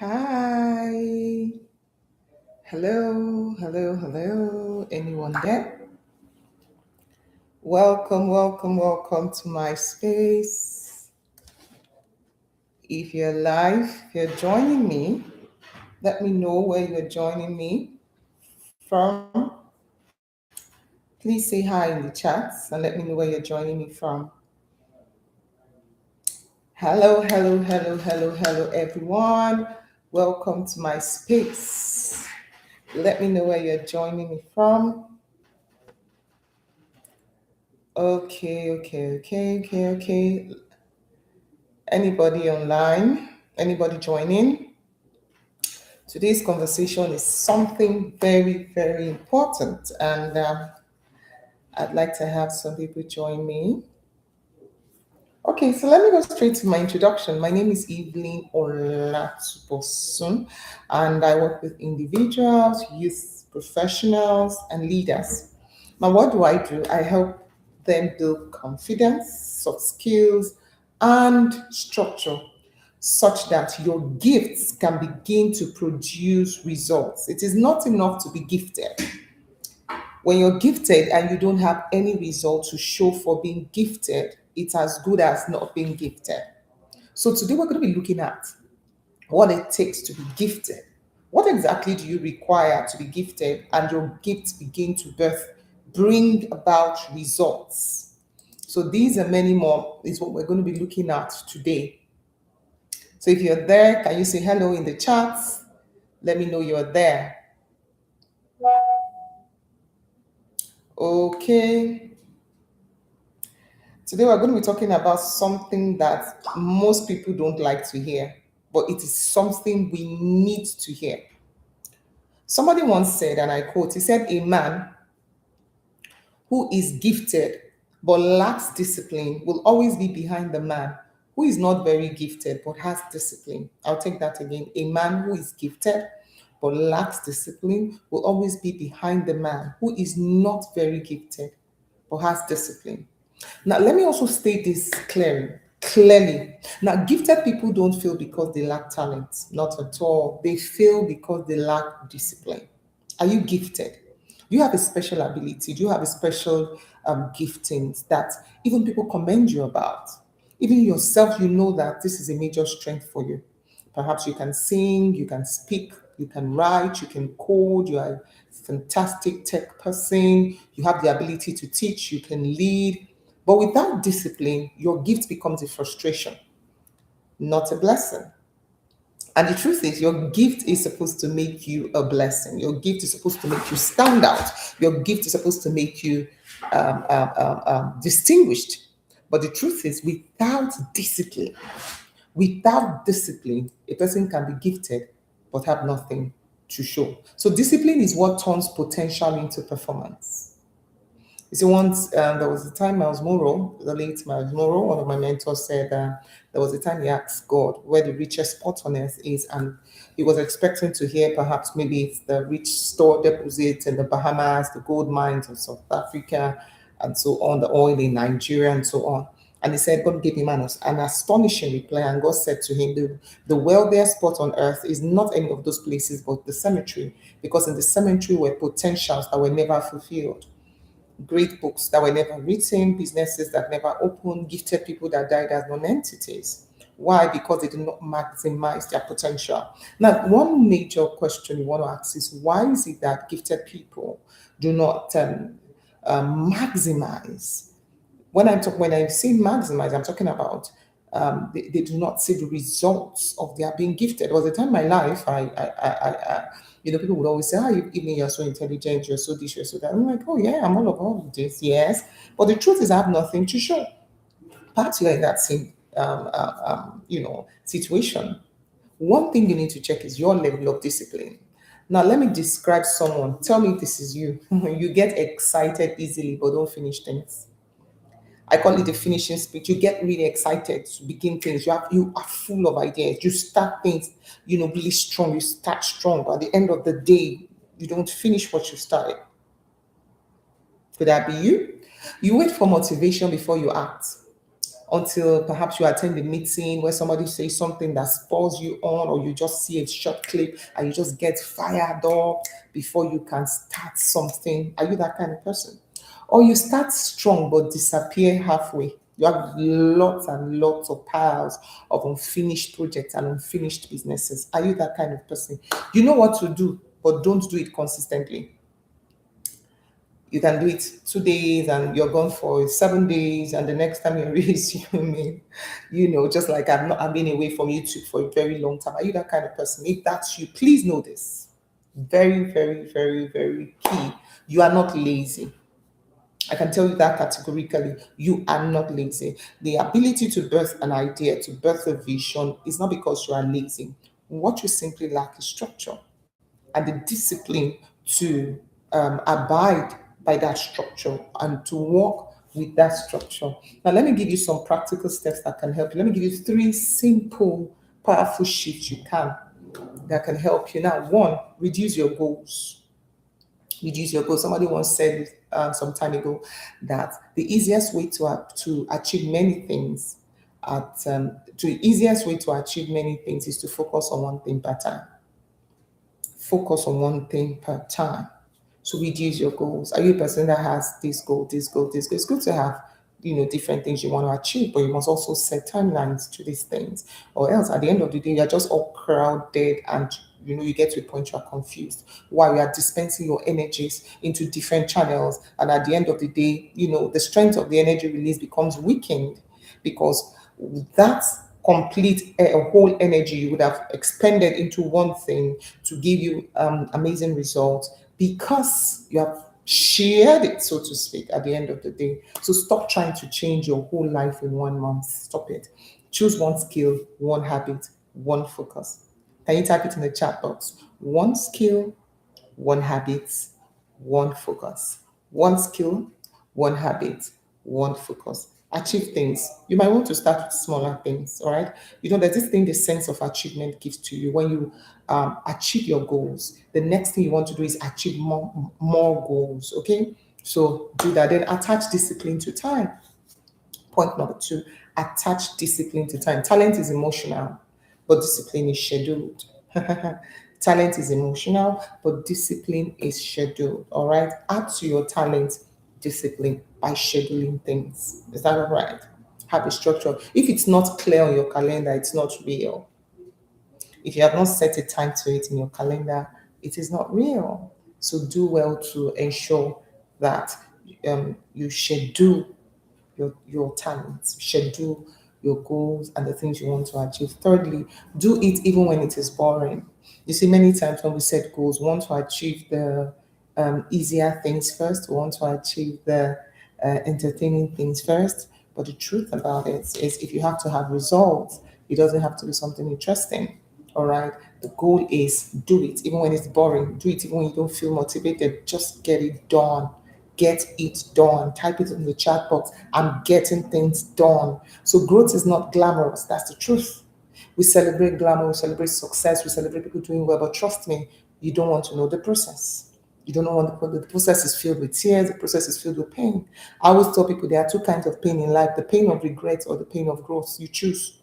Hi. Hello, hello, hello. Anyone there? Welcome, welcome, welcome to my space. If you're live, if you're joining me, let me know where you're joining me from. Please say hi in the chats and let me know where you're joining me from. Hello, hello, hello, hello, hello, everyone. Welcome to my space. Let me know where you're joining me from. Okay, okay, okay, okay, okay. Anybody online? Anybody joining? Today's conversation is something very, very important, and I'd like to have some people join me. Okay, so let me go straight to my introduction. My name is Evelyn Olatubosun, and I work with individuals, youth professionals, and leaders. Now, what do? I help them build confidence, soft skills, and structure such that your gifts can begin to produce results. It is not enough to be gifted. When you're gifted and you don't have any result to show for being gifted, it's as good as not being gifted. So today we're going to be looking at what it takes to be gifted. What exactly do you require to be gifted and your gifts begin to bring about results? So these and many more is what we're going to be looking at today. So if you're there, can you say hello in the chats? Let me know you're there. Okay. Today, we're going to be talking about something that most people don't like to hear, but it is something we need to hear. Somebody once said, and I quote, he said, "A man who is gifted but lacks discipline will always be behind the man who is not very gifted but has discipline." I'll take that again. A man who is gifted but lacks discipline will always be behind the man who is not very gifted but has discipline. Now, let me also state this clearly. Now, gifted people don't fail because they lack talent, not at all. They fail because they lack discipline. Are you gifted? Do you have a special ability? Do you have a special giftings that even people commend you about? Even yourself, you know that this is a major strength for you. Perhaps you can sing, you can speak, you can write, you can code, you are a fantastic tech person, you have the ability to teach, you can lead. But without discipline, your gift becomes a frustration, not a blessing. And the truth is, your gift is supposed to make you a blessing. Your gift is supposed to make you stand out. Your gift is supposed to make you distinguished. But the truth is, without discipline, a person can be gifted but have nothing to show. So, discipline is what turns potential into performance. You see, once there was a time Miles Monroe, the late Miles Monroe, one of my mentors said there was a time he asked God where the richest spot on earth is, and he was expecting to hear perhaps maybe it's the rich store deposits in the Bahamas, the gold mines of South Africa, and so on, the oil in Nigeria, and so on. And he said, God gave him an astonishing reply, and God said to him, the wealthiest spot on earth is not any of those places, but the cemetery, because in the cemetery were potentials that were never fulfilled, great books that were never written, businesses that never opened, gifted people that died as non-entities. Why? Because they did not maximize their potential. Now, one major question you want to ask is why is it that gifted people do not maximize? When I say maximize, I'm talking about they do not see the results of their being gifted. There was a time in my life, people would always say, "Ah, Evelyn, you're so intelligent, you're so this, you're so that." I'm like, "Oh yeah, I'm all of this, yes." But the truth is, I have nothing to show. Perhaps you're in that same, situation. One thing you need to check is your level of discipline. Now, let me describe someone. Tell me if this is you. You get excited easily, but don't finish things. I call it the finishing speech. You get really excited to begin things. You are full of ideas. You start things, really strong. You start strong. But at the end of the day, you don't finish what you started. Could that be you? You wait for motivation before you act. until perhaps you attend a meeting where somebody says something that spurs you on, or you just see a short clip and you just get fired up before you can start something. Are you that kind of person? Or you start strong but disappear halfway. You have lots and lots of piles of unfinished projects and unfinished businesses. Are you that kind of person? You know what to do, but don't do it consistently. You can do it 2 days and you're gone for 7 days, and the next time you're resuming, just like I've been away from YouTube for a very long time. Are you that kind of person? If that's you, please know this. Very, very, very, very key. You are not lazy. I can tell you that categorically. You are not lazy. The ability to birth an idea, to birth a vision, is not because you are lazy. What you simply lack is structure and the discipline to abide by that structure and to walk with that structure. Now, let me give you some practical steps that can help you. Let me give you three simple, powerful shifts you can that can help you. Now, one, reduce your goals. Reduce your goals. Somebody once said some time ago that the easiest way to achieve many things the easiest way to achieve many things is to focus on one thing per time. Focus on one thing per time. So reduce your goals. Are you a person that has this goal, this goal, this goal? It's good to have, different things you want to achieve, but you must also set timelines to these things. Or else at the end of the day, you're just all crowded and you get to a point you're confused while you are dispensing your energies into different channels. And at the end of the day, the strength of the energy release becomes weakened because that complete a whole energy you would have expended into one thing to give you amazing results, because you have shared it, so to speak, at the end of the day. So stop trying to change your whole life in 1 month. Stop it. Choose one skill, one habit, one focus. Can you type it in the chat box? One skill, one habit, one focus. One skill, one habit, one focus. Achieve things. You might want to start with smaller things, all right? There's this thing the sense of achievement gives to you when you achieve your goals. The next thing you want to do is achieve more goals, okay? So do that. Then attach discipline to time. Point number two, attach discipline to time. Talent is emotional, but discipline is scheduled. Talent is emotional, but discipline is scheduled. All right. Add to your talent discipline by scheduling things. Is that all right? Have a structure. If it's not clear on your calendar, it's not real. If you have not set a time to it in your calendar, it is not real. So do well to ensure that you schedule your talents, schedule your goals and the things you want to achieve. Thirdly, do it even when it is boring. You see, many times when we set goals, we want to achieve the easier things first, we want to achieve the entertaining things first. But the truth about it is, if you have to have results, it doesn't have to be something interesting. All right. The goal is do it even when it's boring. Do it even when you don't feel motivated. Just get it done. Get it done. Type it in the chat box. I'm getting things done. So growth is not glamorous. That's the truth. We celebrate glamour, we celebrate success, we celebrate people doing well, but trust me, you don't want to know the process. You don't know what the process is filled with tears, the process is filled with pain. I always tell people there are two kinds of pain in life, the pain of regret or the pain of growth. You choose.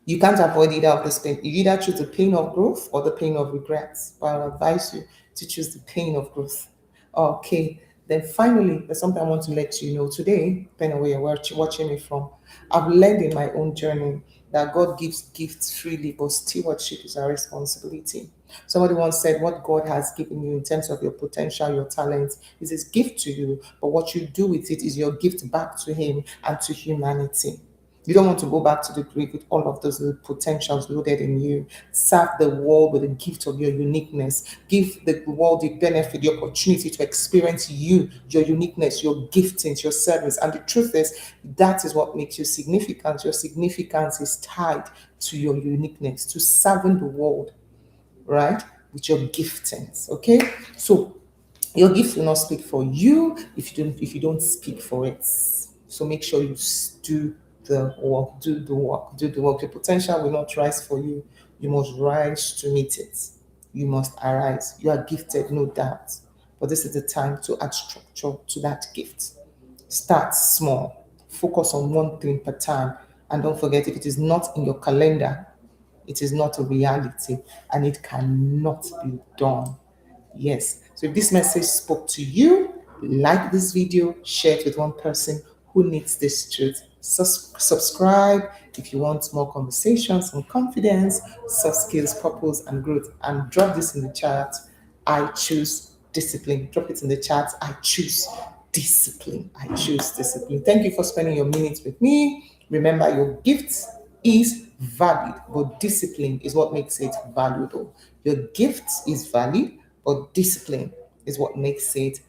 You can't avoid either of this pain. You either choose the pain of growth or the pain of regrets. But I'll advise you to choose the pain of growth. Okay. Then finally, there's something I want to let you know today, depending on where you're watching me from. I've learned in my own journey that God gives gifts freely, but stewardship is our responsibility. Somebody once said, what God has given you in terms of your potential, your talents, is His gift to you, but what you do with it is your gift back to Him and to humanity. You don't want to go back to the grave with all of those little potentials loaded in you. Serve the world with the gift of your uniqueness. Give the world the benefit, the opportunity to experience you, your uniqueness, your giftings, your service. And the truth is, that is what makes you significant. Your significance is tied to your uniqueness, to serving the world, right? With your giftings. Okay? So your gift will not speak for you if you don't speak for it. So make sure you do the work, do the work, do the work. Your potential will not rise for you. You must rise to meet it. You must arise. You are gifted, no doubt. But this is the time to add structure to that gift. Start small. focus on one thing per time. And don't forget, if it is not in your calendar, it is not a reality and it cannot be done. Yes. So if this message spoke to you, like this video, share it with one person who needs this truth. Subscribe if you want more conversations on confidence, soft skills, purpose, and growth. And drop this in the chat. I choose discipline. Drop it in the chat. I choose discipline. I choose discipline. Thank you for spending your minutes with me. Remember, your gift is valid, but discipline is what makes it valuable. Your gift is valid, but discipline is what makes it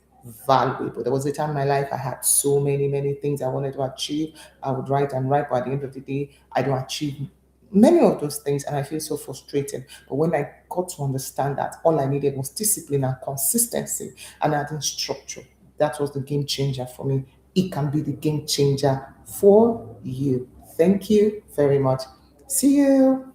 valuable. There was a time in my life I had so many things I wanted to achieve. I would write and write, but at the end of the day, I don't achieve many of those things and I feel so frustrated. But when I got to understand that all I needed was discipline and consistency and adding structure, that was the game changer for me. It can be the game changer for you. Thank you very much. See you.